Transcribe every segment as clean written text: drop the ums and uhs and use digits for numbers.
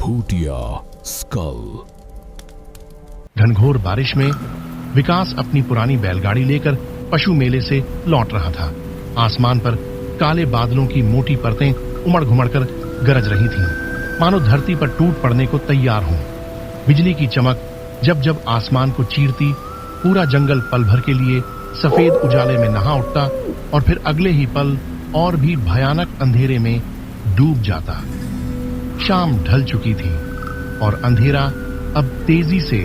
भूतिया स्कल। घनघोर बारिश में विकास अपनी पुरानी बैलगाड़ी लेकर पशु मेले से लौट रहा था। आसमान पर काले बादलों की मोटी परतें उमड़ घुमड़ कर गरज रही थीं, मानो धरती पर टूट पड़ने को तैयार हों। बिजली की चमक जब जब आसमान को चीरती, पूरा जंगल पल भर के लिए सफेद उजाले में नहा उठता और फिर अगले ही पल और भी भयानक अंधेरे में डूब जाता। शाम ढल चुकी थी और अंधेरा अब तेजी से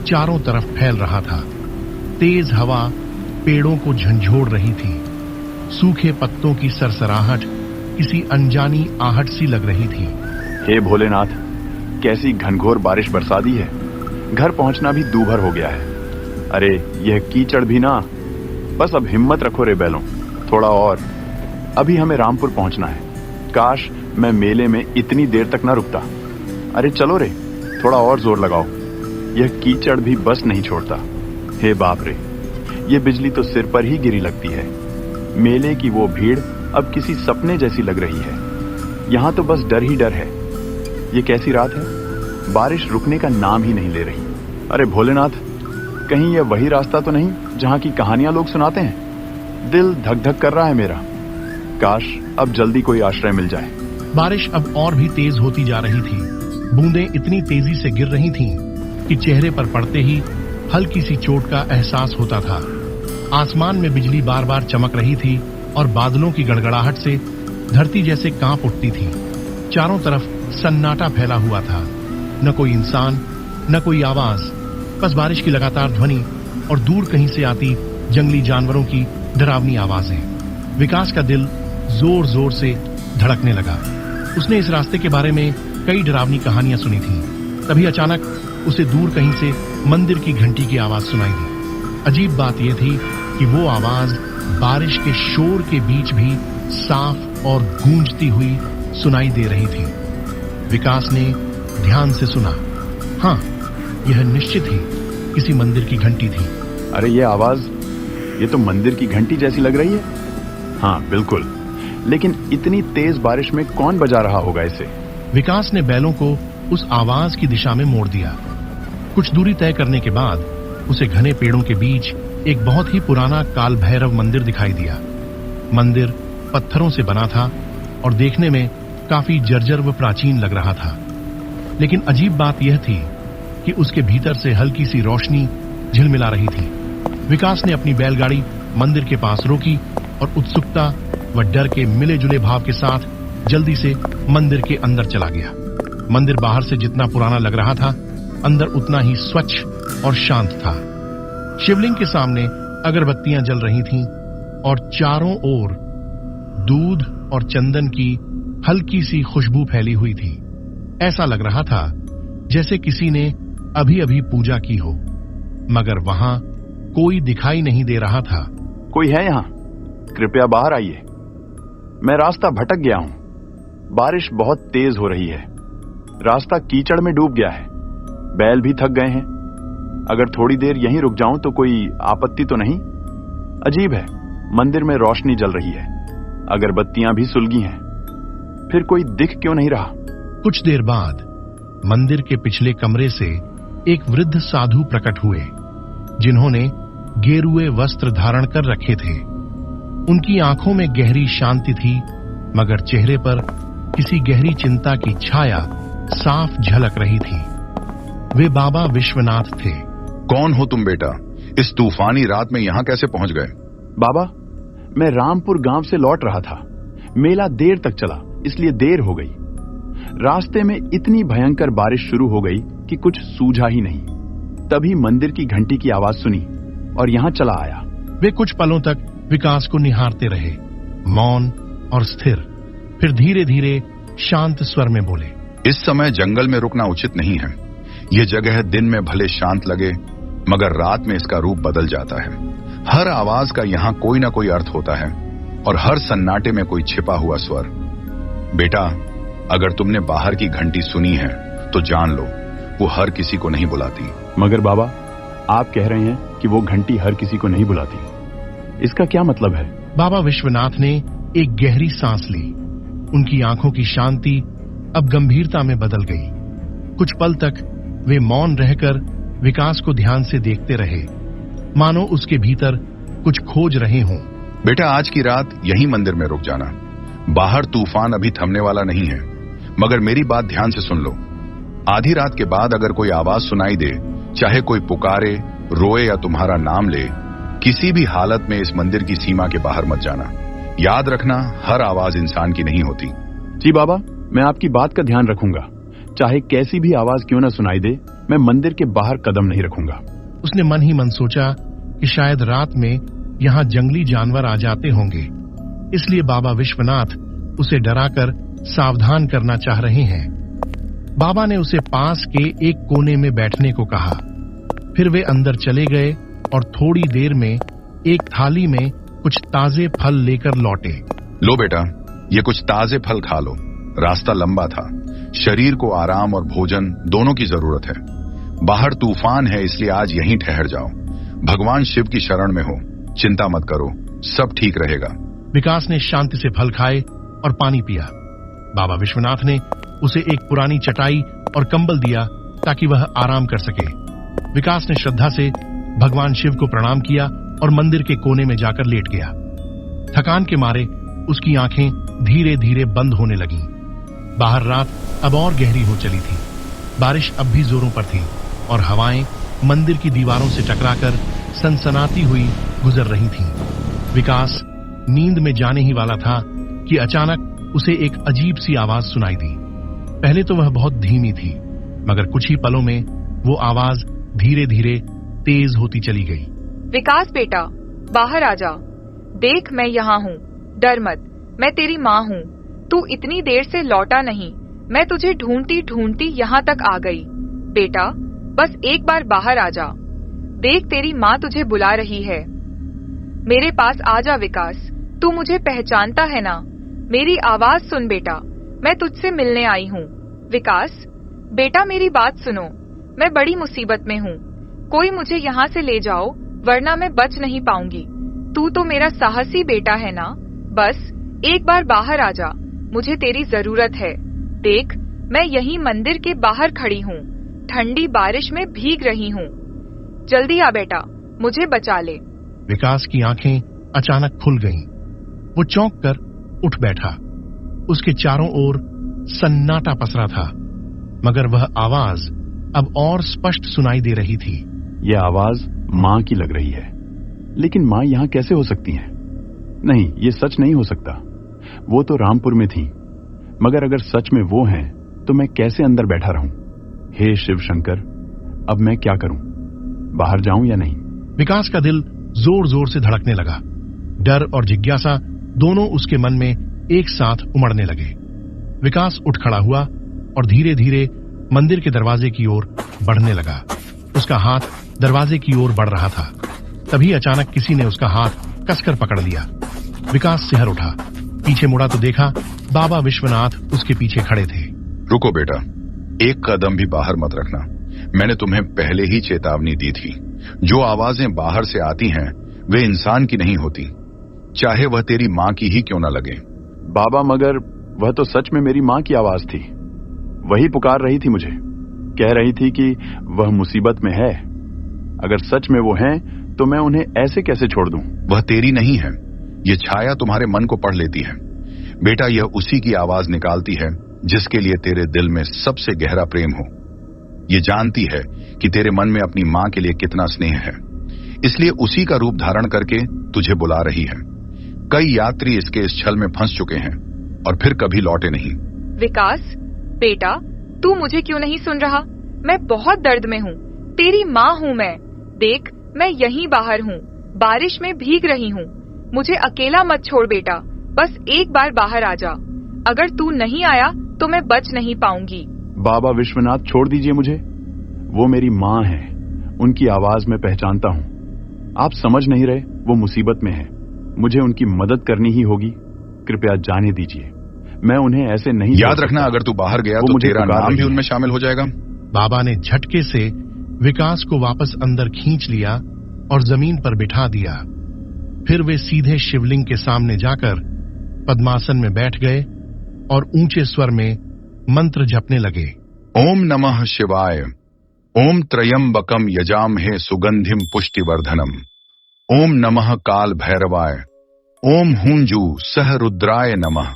चारों तरफ फैल रहा था। तेज हवा पेड़ों को झंझोड़ रही थी। सूखे पत्तों की सरसराहट किसी अनजानी आहट सी लग रही थी। हे भोलेनाथ, कैसी घनघोर बारिश बरसा दी है। घर पहुंचना भी दूभर हो गया है। अरे यह कीचड़ भी ना। बस अब हिम्मत रखो रे बैलों, थोड़ा और। अभी हमें रामपुर पहुंचना है। काश मैं मेले में इतनी देर तक ना रुकता। अरे चलो रे, थोड़ा और जोर लगाओ। यह कीचड़ भी बस नहीं छोड़ता। हे बाप रे, ये बिजली तो सिर पर ही गिरी लगती है। मेले की वो भीड़ अब किसी सपने जैसी लग रही है। यहां तो बस डर ही डर है। ये कैसी रात है, बारिश रुकने का नाम ही नहीं ले रही। अरे भोलेनाथ, कहीं यह वही रास्ता तो नहीं जहां की कहानियां लोग सुनाते हैं। दिल धक धक कर रहा है मेरा। काश अब जल्दी कोई आश्रय मिल जाए। बारिश अब और भी तेज होती जा रही थी। बूंदें इतनी तेजी से गिर रही थीं कि चेहरे पर पड़ते ही हल्की सी चोट का एहसास होता था। आसमान में बिजली बार बार चमक रही थी और बादलों की गड़गड़ाहट से धरती जैसे कांप उठती थी। चारों तरफ सन्नाटा फैला हुआ था। न कोई इंसान, न कोई आवाज, बस बारिश की लगातार ध्वनि और दूर कहीं से आती जंगली जानवरों की डरावनी आवाजें। विकास का दिल जोर जोर से धड़कने लगा। उसने इस रास्ते के बारे में कई डरावनी कहानियां सुनी थीं। तभी अचानक उसे दूर कहीं से मंदिर की घंटी की आवाज सुनाई दी। अजीब बात यह थी कि वो आवाज बारिश के शोर के बीच भी साफ और गूंजती हुई सुनाई दे रही थी। विकास ने ध्यान से सुना। हाँ, यह निश्चित ही किसी मंदिर की घंटी थी। अरे ये आवाज, ये तो मंदिर की घंटी जैसी लग रही है। हाँ बिल्कुल, लेकिन इतनी तेज बारिश में कौन बजा रहा होगा इसे? विकास ने बैलों को उस आवाज की दिशा में मोड़ दिया। कुछ दूरी तय करने के बाद उसे घने पेड़ों के बीच एक बहुत ही पुराना काल भैरव मंदिर दिखाई दिया। मंदिर पत्थरों से बना था और देखने में काफी जर्जर व प्राचीन लग रहा था। लेकिन अजीब बात यह थी कि उसके भीतर से हल्की सी रोशनी झिलमिला रही थी। विकास ने अपनी बैलगाड़ी मंदिर के पास रोकी और उत्सुकता व डर के मिले जुले भाव के साथ जल्दी से मंदिर के अंदर चला गया। मंदिर बाहर से जितना पुराना लग रहा था, अंदर उतना ही स्वच्छ और शांत था। शिवलिंग के सामने अगरबत्तियां जल रही थीं और चारों ओर दूध और चंदन की हल्की सी खुशबू फैली हुई थी। ऐसा लग रहा था जैसे किसी ने अभी अभी पूजा की हो, मगर वहां कोई दिखाई नहीं दे रहा था। कोई है यहां? कृपया बाहर आइए। मैं रास्ता भटक गया हूं। बारिश बहुत तेज हो रही है। रास्ता कीचड़ में डूब गया है। बैल भी थक गए हैं। अगर थोड़ी देर यहीं रुक जाऊं तो कोई आपत्ति तो नहीं? अजीब है, मंदिर में रोशनी जल रही है, अगरबत्तियां भी सुलगी हैं, फिर कोई दिख क्यों नहीं रहा? कुछ देर बाद मंदिर के पिछले कमरे से एक वृद्ध साधु प्रकट हुए, जिन्होंने गेरुए वस्त्र धारण कर रखे थे। उनकी आंखों में गहरी शांति थी, मगर चेहरे पर किसी गहरी चिंता की छाया साफ झलक रही थी। वे बाबा विश्वनाथ थे। कौन हो तुम बेटा? इस तूफानी रात में यहां कैसे पहुंच गए? बाबा, मैं रामपुर गांव से लौट रहा था। मेला देर तक चला, इसलिए देर हो गई। रास्ते में इतनी भयंकर बारिश शुरू हो गई कि कुछ सूझा ही नहीं। तभी मंदिर की घंटी की आवाज सुनी और यहां चला आया। वे कुछ पलों तक विकास को निहारते रहे, मौन और स्थिर। फिर धीरे धीरे शांत स्वर में बोले, इस समय जंगल में रुकना उचित नहीं है। यह जगह दिन में भले शांत लगे, मगर रात में इसका रूप बदल जाता है। हर आवाज का यहां कोई ना कोई अर्थ होता है और हर सन्नाटे में कोई छिपा हुआ स्वर। बेटा, अगर तुमने बाहर की घंटी सुनी है तो जान लो, वो हर किसी को नहीं बुलाती। मगर बाबा, आप कह रहे हैं कि वो घंटी हर किसी को नहीं बुलाती। इसका क्या मतलब है? बाबा विश्वनाथ ने एक गहरी सांस ली। उनकी आंखों की शांति अब गंभीरता में बदल गई। कुछ पल तक वे मौन रहकर विकास को ध्यान से देखते रहे, मानो उसके भीतर कुछ खोज रहे हों। बेटा, आज की रात यहीं मंदिर में रुक जाना। बाहर तूफान अभी थमने वाला नहीं है, मगर मेरी बात ध्यान से सुन लो। आधी रात के बाद अगर कोई आवाज सुनाई दे, चाहे कोई पुकारे, रोए या तुम्हारा नाम ले, किसी भी हालत में इस मंदिर की सीमा के बाहर मत जाना। याद रखना, हर आवाज इंसान की नहीं होती। जी बाबा, मैं आपकी बात का ध्यान रखूंगा। चाहे कैसी भी आवाज क्यों न सुनाई दे, मैं मंदिर के बाहर कदम नहीं रखूंगा। उसने मन ही मन सोचा कि शायद रात में यहाँ जंगली जानवर आ जाते होंगे, इसलिए बाबा विश्वनाथ उसे डराकर सावधान करना चाह रहे हैं। बाबा ने उसे पास के एक कोने में बैठने को कहा। फिर वे अंदर चले गए और थोड़ी देर में एक थाली में कुछ ताजे फल लेकर लौटे। लो बेटा, ये कुछ ताजे फल खा लो। रास्ता लंबा था, शरीर को आराम और भोजन दोनों की जरूरत है। बाहर तूफान है, इसलिए आज यहीं ठहर जाओ। भगवान शिव की शरण में हो, चिंता मत करो, सब ठीक रहेगा। विकास ने शांति से फल खाए और पानी पिया। बाबा विश्वनाथ ने उसे एक पुरानी चटाई और कंबल दिया ताकि वह आराम कर सके। विकास ने श्रद्धा से भगवान शिव को प्रणाम किया और मंदिर के कोने में जाकर लेट गया। थकान के मारे उसकी आंखें धीरे धीरे बंद होने लगीं। बाहर रात अब और गहरी हो चली थी। बारिश अब भी जोरों पर थी और हवाएं मंदिर की दीवारों से टकराकर सनसनाती हुई गुजर रही थीं। विकास नींद में जाने ही वाला था कि अचानक उसे एक अजीब सी आवाज सुनाई दी। पहले तो वह बहुत धीमी थी, मगर कुछ ही पलों में वो आवाज धीरे धीरे तेज होती चली गई। विकास बेटा, बाहर आ जा। देख, मैं यहाँ हूँ, डर मत, मैं तेरी माँ हूँ। तू इतनी देर से लौटा नहीं, मैं तुझे ढूंढती ढूंढती यहाँ तक आ गई। बेटा, बस एक बार बाहर आ जा। देख, तेरी माँ तुझे बुला रही है। मेरे पास आ जा विकास, तू मुझे पहचानता है ना? मेरी आवाज सुन बेटा, मैं तुझसे मिलने आई हूँ। विकास बेटा, मेरी बात सुनो, मैं बड़ी मुसीबत में हूँ। कोई मुझे यहाँ से ले जाओ, वरना मैं बच नहीं पाऊंगी। तू तो मेरा साहसी बेटा है ना? बस एक बार बाहर आ जा, मुझे तेरी जरूरत है। देख, मैं यहीं मंदिर के बाहर खड़ी हूँ, ठंडी बारिश में भीग रही हूँ। जल्दी आ बेटा, मुझे बचा ले। विकास की आंखें अचानक खुल गईं। वो चौंक कर उठ बैठा। उसके चारों ओर सन्नाटा पसरा था, मगर वह आवाज अब और स्पष्ट सुनाई दे रही थी। यह आवाज माँ की लग रही है, लेकिन माँ यहाँ कैसे हो सकती हैं? नहीं, ये सच नहीं हो सकता। वो तो रामपुर में थी, मगर अगर सच में वो हैं, तो मैं कैसे अंदर बैठा रहूं? हे शिव शंकर, अब मैं क्या करूं? बाहर जाऊं या नहीं? विकास का दिल जोर जोर से धड़कने लगा। डर और जिज्ञासा दोनों उसके मन में एक साथ उमड़ने लगे। विकास उठ खड़ा हुआ और धीरे धीरे मंदिर के दरवाजे की ओर बढ़ने लगा। उसका हाथ दरवाजे की ओर बढ़ रहा था। तभी अचानक किसी ने उसका हाथ कसकर पकड़ लिया। विकास सिहर उठा, पीछे मुड़ा तो देखा बाबा विश्वनाथ उसके पीछे खड़े थे। रुको बेटा, एक कदम भी बाहर मत रखना। मैंने तुम्हें पहले ही चेतावनी दी थी। जो आवाजें बाहर से आती हैं, वे इंसान की नहीं होती, चाहे वह तेरी माँ की ही क्यों न लगे। बाबा, मगर वह तो सच में मेरी माँ की आवाज थी। वही पुकार रही थी मुझे, कह रही थी कि वह मुसीबत में है। अगर सच में वो हैं, तो मैं उन्हें ऐसे कैसे छोड़ दूं? वह तेरी नहीं है, ये छाया तुम्हारे मन को पढ़ लेती है। बेटा, यह उसी की आवाज निकालती है जिसके लिए तेरे दिल में सबसे गहरा प्रेम हो। ये जानती है कि तेरे मन में अपनी माँ के लिए कितना स्नेह है, इसलिए उसी का रूप धारण करके तुझे बुला रही है। कई यात्री इसके इस छल में फंस चुके हैं और फिर कभी लौटे नहीं। विकास बेटा, तू मुझे क्यों नहीं सुन रहा? मैं बहुत दर्द में हूँ, तेरी माँ हूँ मैं। देख, मैं यहीं बाहर हूँ, बारिश में भीग रही हूँ। मुझे अकेला मत छोड़ बेटा, बस एक बार बाहर आ जा। अगर तू नहीं आया तो मैं बच नहीं पाऊंगी। बाबा विश्वनाथ, छोड़ दीजिए मुझे। वो मेरी माँ है, उनकी आवाज मैं पहचानता हूँ। आप समझ नहीं रहे, वो मुसीबत में है, मुझे उनकी मदद करनी ही होगी। कृपया जाने दीजिए, मैं उन्हें ऐसे नहीं। याद रखना, अगर तू बाहर गया तो तेरा नाम भी उनमें शामिल हो जाएगा। बाबा ने झटके से विकास को वापस अंदर खींच लिया और जमीन पर बिठा दिया। फिर वे सीधे शिवलिंग के सामने जाकर पद्मासन में बैठ गए और ऊंचे स्वर में मंत्र जपने लगे। ओम नमः शिवाय। ओम त्रयंबकम यजामहे सुगंधिम पुष्टिवर्धनम। ओम नमः काल भैरवाय। ओम हुंजू सह रुद्राय नमः।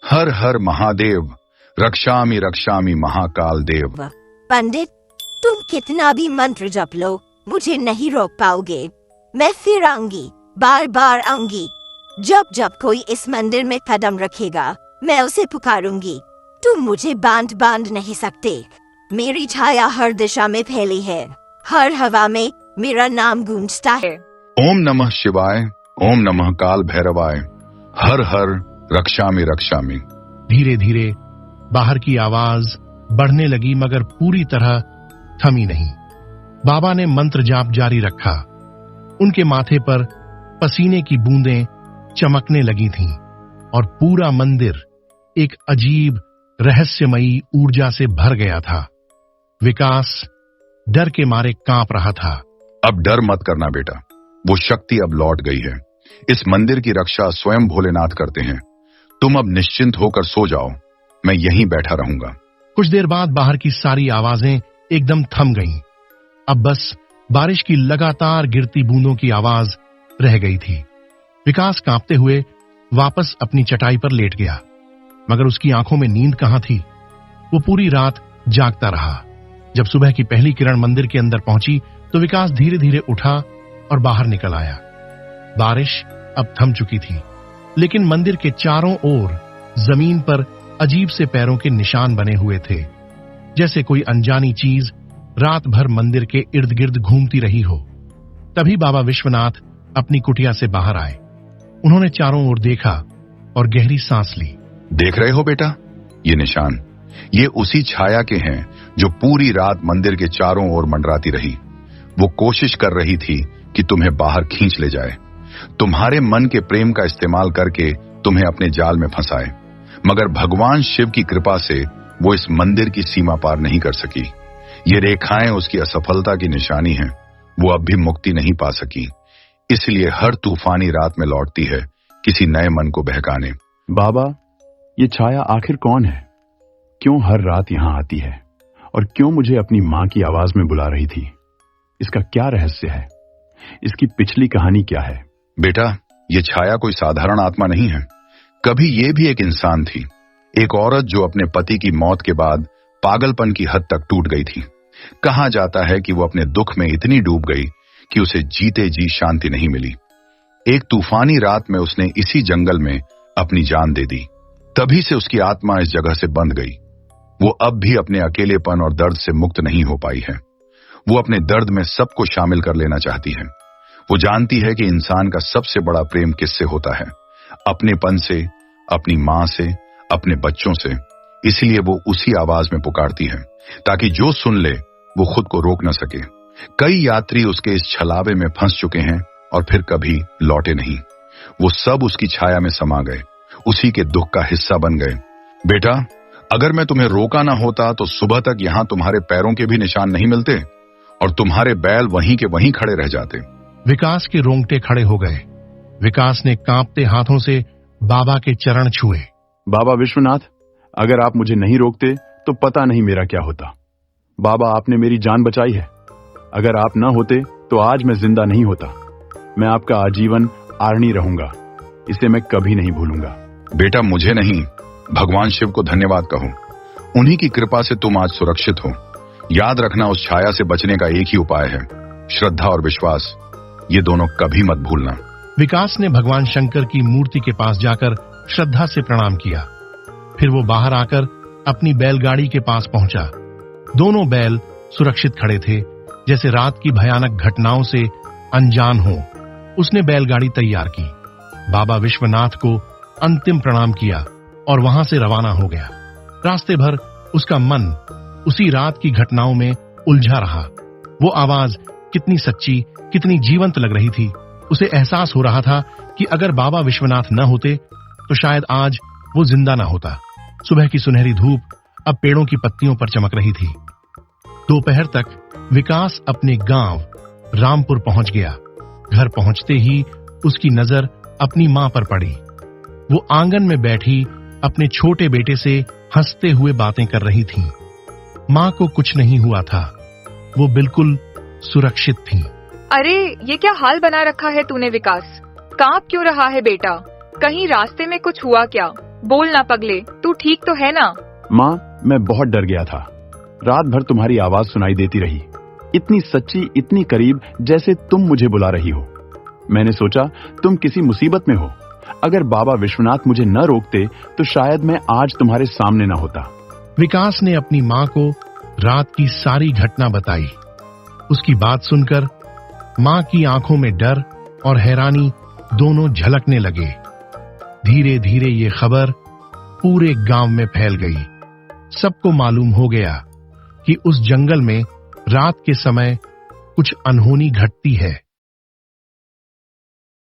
हर हर महादेव। रक्षामि रक्षामि महाकाल देव। पंडित, तुम कितना भी मंत्र जप लो, मुझे नहीं रोक पाओगे। मैं फिर आऊंगी, बार बार आऊंगी। जब जब कोई इस मंदिर में कदम रखेगा, मैं उसे पुकारूंगी। तुम मुझे बांध नहीं सकते। मेरी छाया हर दिशा में फैली है, हर हवा में मेरा नाम गूंजता है। ओम नमः शिवाय। ओम नमः काल भैरवाय। हर हर रक्षामि रक्षामि। धीरे धीरे बाहर की आवाज बढ़ने लगी, मगर पूरी तरह थमी नहीं। बाबा ने मंत्र जाप जारी रखा। उनके माथे पर पसीने की बूंदें चमकने लगी थीं और पूरा मंदिर एक अजीब रहस्यमयी ऊर्जा से भर गया था। विकास डर के मारे कांप रहा था। अब डर मत करना बेटा, वो शक्ति अब लौट गई है। इस मंदिर की रक्षा स्वयं भोलेनाथ करते हैं। तुम अब निश्चिंत होकर सो जाओ, मैं यहीं बैठा रहूंगा। कुछ देर बाद बाहर की सारी आवाजें एकदम थम गईं। अब बस बारिश की लगातार गिरती बूंदों की आवाज रह गई थी। विकास कांपते हुए वापस अपनी चटाई पर लेट गया, मगर उसकी आंखों में नींद कहां थी। वो पूरी रात जागता रहा। जब सुबह की पहली किरण मंदिर के अंदर पहुंची तो विकास धीरे धीरे उठा और बाहर निकल आया। बारिश अब थम चुकी थी, लेकिन मंदिर के चारों ओर जमीन पर अजीब से पैरों के निशान बने हुए थे, जैसे कोई अनजानी चीज रात भर मंदिर के इर्द गिर्द घूमती रही हो। तभी बाबा विश्वनाथ अपनी कुटिया से बाहर आए। उन्होंने चारों ओर देखा और गहरी सांस ली। देख रहे हो बेटा, ये निशान, ये उसी छाया के हैं जो पूरी रात मंदिर के चारों ओर मंडराती रही। वो कोशिश कर रही थी कि तुम्हें बाहर खींच ले जाए, तुम्हारे मन के प्रेम का इस्तेमाल करके तुम्हें अपने जाल में फंसाए, मगर भगवान शिव की कृपा से वो इस मंदिर की सीमा पार नहीं कर सकी। ये रेखाएं उसकी असफलता की निशानी हैं। वो अब भी मुक्ति नहीं पा सकी, इसलिए हर तूफानी रात में लौटती है किसी नए मन को बहकाने। बाबा, ये छाया आखिर कौन है? क्यों हर रात यहां आती है और क्यों मुझे अपनी मां की आवाज में बुला रही थी? इसका क्या रहस्य है? इसकी पिछली कहानी क्या है? बेटा, ये छाया कोई साधारण आत्मा नहीं है। कभी ये भी एक इंसान थी, एक औरत जो अपने पति की मौत के बाद पागलपन की हद तक टूट गई थी। कहा जाता है कि वो अपने दुख में इतनी डूब गई कि उसे जीते जी शांति नहीं मिली। एक तूफानी रात में उसने इसी जंगल में अपनी जान दे दी। तभी से उसकी आत्मा इस जगह से बंध गई। वो अब भी अपने अकेलेपन और दर्द से मुक्त नहीं हो पाई है। वो अपने दर्द में सबको शामिल कर लेना चाहती है। वो जानती है कि इंसान का सबसे बड़ा प्रेम किससे होता है, अपनेपन से, अपनी मां से, अपने बच्चों से। इसलिए वो उसी आवाज में पुकारती है, ताकि जो सुन ले वो खुद को रोक न सके। कई यात्री उसके इस छलावे में फंस चुके हैं और फिर कभी लौटे नहीं। वो सब उसकी छाया में समा गए, उसी के दुख का हिस्सा बन गए। बेटा, अगर मैं तुम्हें रोका ना होता तो सुबह तक यहां तुम्हारे पैरों के भी निशान नहीं मिलते और तुम्हारे बैल वहीं के वहीं खड़े रह जाते। विकास के रोंगटे खड़े हो गए। विकास ने कांपते हाथों से बाबा के चरण छुए। बाबा विश्वनाथ, अगर आप मुझे नहीं रोकते तो पता नहीं मेरा क्या होता। बाबा, आपने मेरी जान बचाई है। अगर आप न होते तो आज मैं जिंदा नहीं होता। मैं आपका आजीवन आर्णी रहूंगा, इसे मैं कभी नहीं भूलूंगा। बेटा, मुझे नहीं, भगवान शिव को धन्यवाद कहो। उन्हीं की कृपा से तुम आज सुरक्षित हो। याद रखना, उस छाया से बचने का एक ही उपाय है, श्रद्धा और विश्वास। ये दोनों कभी मत भूलना। विकास ने भगवान शंकर की मूर्ति के पास जाकर श्रद्धा से प्रणाम किया। फिर वो बाहर आकर अपनी बैलगाड़ी के पास पहुंचा। दोनों बैल सुरक्षित खड़े थे, जैसे रात की भयानक घटनाओं से अनजान हो। उसने बैलगाड़ी तैयार की, बाबा विश्वनाथ को अंतिम प्रणाम किया और वहां से रवाना हो गया। रास्ते भर उसका मन उसी रात की घटनाओं में उलझा रहा। वो आवाज कितनी सच्ची, कितनी जीवंत लग रही थी। उसे एहसास हो रहा था कि अगर बाबा विश्वनाथ न होते तो शायद आज वो जिंदा न होता। सुबह की सुनहरी धूप अब पेड़ों की पत्तियों पर चमक रही थी। दोपहर तक विकास अपने गांव रामपुर पहुंच गया। घर पहुंचते ही उसकी नजर अपनी मां पर पड़ी। वो आंगन में बैठी अपने छोटे बेटे से हंसते हुए बातें कर रही थी। माँ को कुछ नहीं हुआ था, वो बिल्कुल सुरक्षित थीं। अरे ये क्या हाल बना रखा है तूने विकास? कांप क्यों रहा है बेटा? कहीं रास्ते में कुछ हुआ क्या? बोल ना पगले, तू ठीक तो है ना? माँ, मैं बहुत डर गया था। रात भर तुम्हारी आवाज सुनाई देती रही, इतनी सच्ची, इतनी करीब, जैसे तुम मुझे बुला रही हो। मैंने सोचा तुम किसी मुसीबत में हो। अगर बाबा विश्वनाथ मुझे न रोकते तो शायद मैं आज तुम्हारे सामने न होता। विकास ने अपनी माँ को रात की सारी घटना बताई। उसकी बात सुनकर माँ की आंखों में डर और हैरानी दोनों झलकने लगे। धीरे धीरे ये खबर पूरे गांव में फैल गई। सबको मालूम हो गया कि उस जंगल में रात के समय कुछ अनहोनी घटती है।